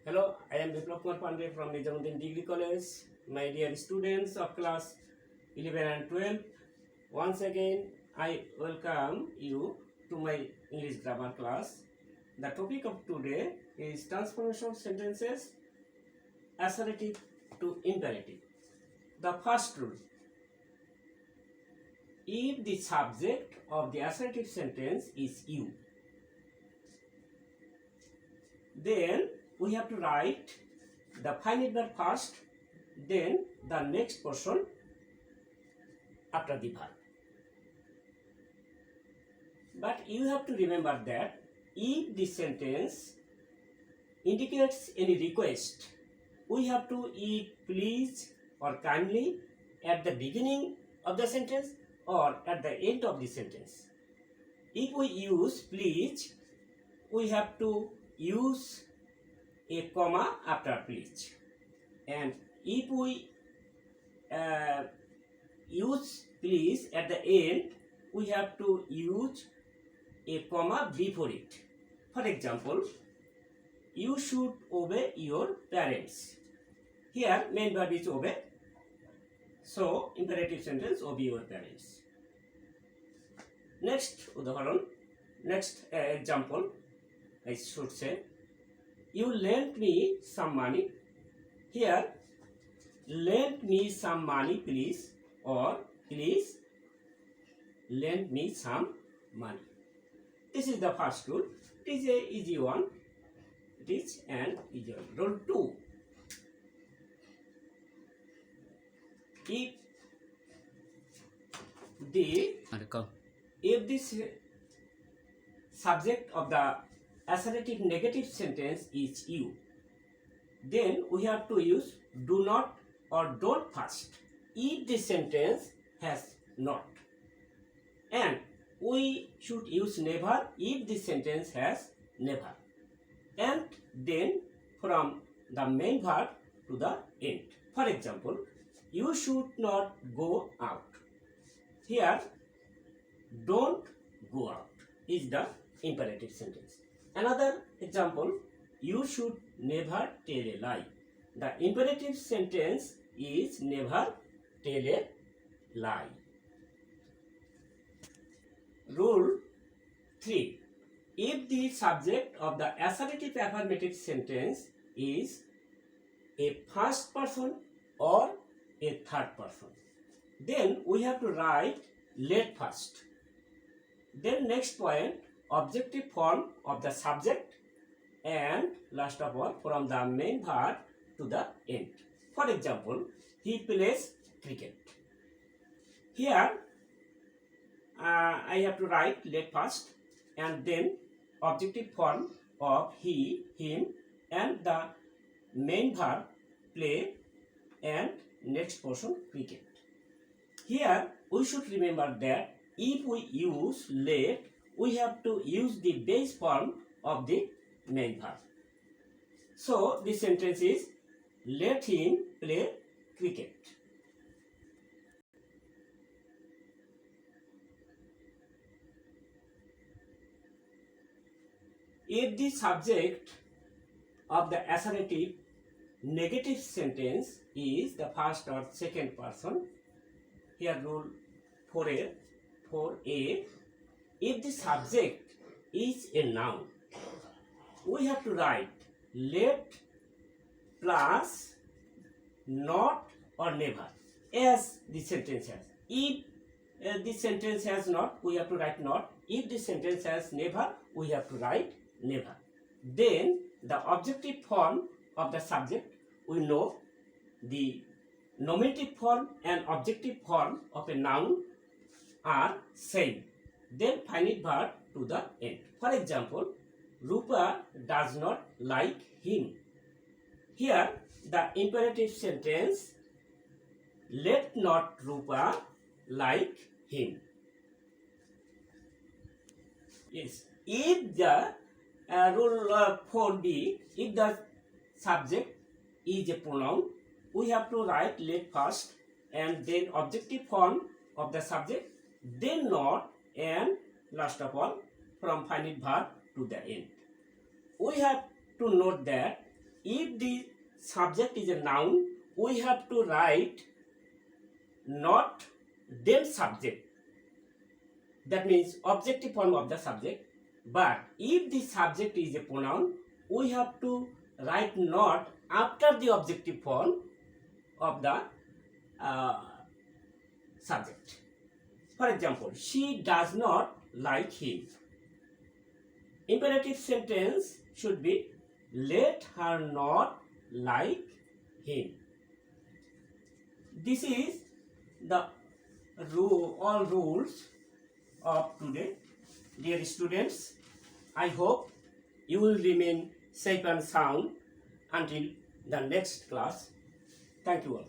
Hello, I am Biplab Kumar Pandey from Nizamuddin Degree College. My dear students of class 11 and 12, once again I welcome you to my English grammar class. The topic of today is transformation of sentences assertive to imperative. The first rule: if the subject of the assertive sentence is you, then we have to write the finite verb first, then the next person after the verb. But you have to remember that if the sentence indicates any request, we have to use please or kindly at the beginning of the sentence or at the end of the sentence. If we use please, we have to use a comma after please, and if we use please at the end, we have to use a comma before it. For example, you should obey your parents. Here main verb is obey, so imperative sentence, obey your parents. Next udaharon, next example, I should say, you lent me some money. Here, lend me some money please, or please lend me some money. This is the first rule. It is a easy one. It is an easy one. Rule 2. If this subject of the assertive negative sentence is you, then we have to use do not or don't first if the sentence has not, and we should use never if the sentence has never, and then from the main verb to the end. For example, you should not go out. Here, don't go out is the imperative sentence. Another example, you should never tell a lie. The imperative sentence is never tell a lie. Rule 3. If the subject of the assertive affirmative sentence is a first person or a third person, then we have to write let first. Then next point, objective form of the subject, and last of all from the main verb to the end. For example, he plays cricket. Here I have to write let first, and then objective form of he, him, and the main verb play, and next person cricket. Here we should remember that if we use let, we have to use the base form of the main verb. So this sentence is let him play cricket. If the subject of the assertive negative sentence is the first or second person, here rule 4a, if the subject is a noun, we have to write let plus not or never as the sentence has. If the sentence has not, we have to write not. If the sentence has never, we have to write never. Then the objective form of the subject, we know the nominative form and objective form of a noun are same. Then finite verb to the end. For example, Rupa does not like him. Here the imperative sentence, let not Rupa like him. Yes. If the rule 4b, if the subject is a pronoun, we have to write let first, and then objective form of the subject, then not, and last of all from finite verb to the end. We have to note that if the subject is a noun, we have to write not then subject. That means objective form of the subject. But if the subject is a pronoun, we have to write not after the objective form of the subject. For example, she does not like him. Imperative sentence should be let her not like him. This is the all rules of today. Dear students, I hope you will remain safe and sound until the next class. Thank you all.